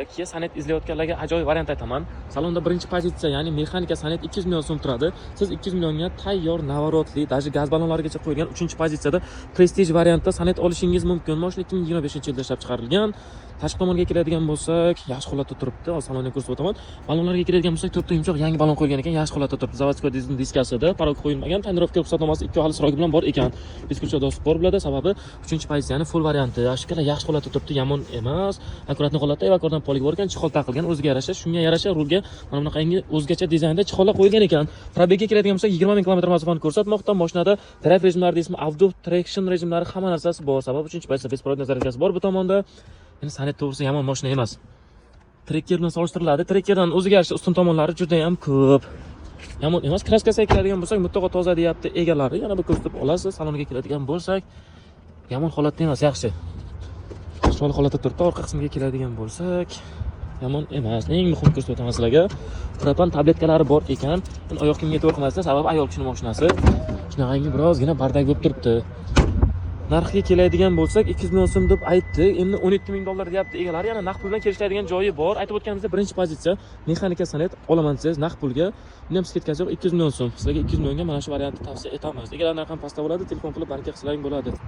Kia Sonet izlayotganlarga ajoyib variant aytaman. Salonda birinchi pozitsiya, ya'ni mexanika Sonet 200 million so'm turadi. Siz 200 millionga tayyor, navorotli, даже gaz ballonlarigacha qo'yilgan 3-pozitsiyada Prestige variantda Sonet olishingiz mumkin. Mashina 2025-yilda ishlab chiqarilgan. Tashqi tomonga keladigan bo'lsak, yaxshi holatda turibdi. Salonni ko'rsatib o'taman. Ballonlarga keladigan bo'lsak, to'rtta yumshoq yangi ballon qo'yilgan ekan, yaxshi holatda turibdi. Zavodskoy diskasida parok qo'yilmagan, tonirovka ruxsatnomasi 2 xil chiroyli bilan bor ekan. Beskutcha spor bo'ladi, sababi 3-pozitsiyani full varianti. Ashkala yaxshi holatda turibdi, yomon emas. Akkuratni holatda evakordan polig bor ekan, chihol taqilgan, o'ziga yarasha, shunga yarasha rulga mana bunaqangi o'zgacha dizaynda chihollar qo'yilgan ekan. Probegga keladigan bo'lsak, 20 ming kilometr masofani ko'rsatmoqda. Mashinada drive rejimlari deysizmi, auto traction rejimlari hamma narsasi bor. Sababi 3-pozitsiya besprovod zaryadkasi bor bu tomonda. Endi Sonet to'g'risi yomon mashina emas. Trekker bilan solishtiriladi. Trekkerdan o'ziga yarasha ustun tomonlari juda ham ko'p. Yomon emas. Kraskasiga keladigan bo'lsak, mutlaqo toza deyapti egalari. Yana bir ko'rsatib olasiz. Saloniga keladigan bo'lsak, yomon holatda emas, yaxshi. Chiroyli holatda turibdi. Orqa qismiga keladigan bo'lsak, yomon emas. Eng muhim ko'rsatib o'taman sizlarga. Propan tabletkalari bor ekan. Endi oyoq kiyimga to'g'ri qilmasdan, sababi ayol kishining mashinasi. Shunaqangi birozgina bardak bo'lib turibdi. Narxiga keladigan bo'lsak, 200 million so'm deb aytdi. Endi 17 ming dollar deyapti egalari. Yana naqd pul bilan kelishadigan joyi bor. Aytib o'tganimizda birinchi pozitsiya mexanika Sonet olaman siz naqd pulga. Uni ham skidkasi yo'q, 200 million so'm. Sizlarga 200 millionga mana shu variantni tavsiya etamiz. Egalarning raqami pastda bo'ladi. Telefon qilib baraka qilsalaring bo'ladi.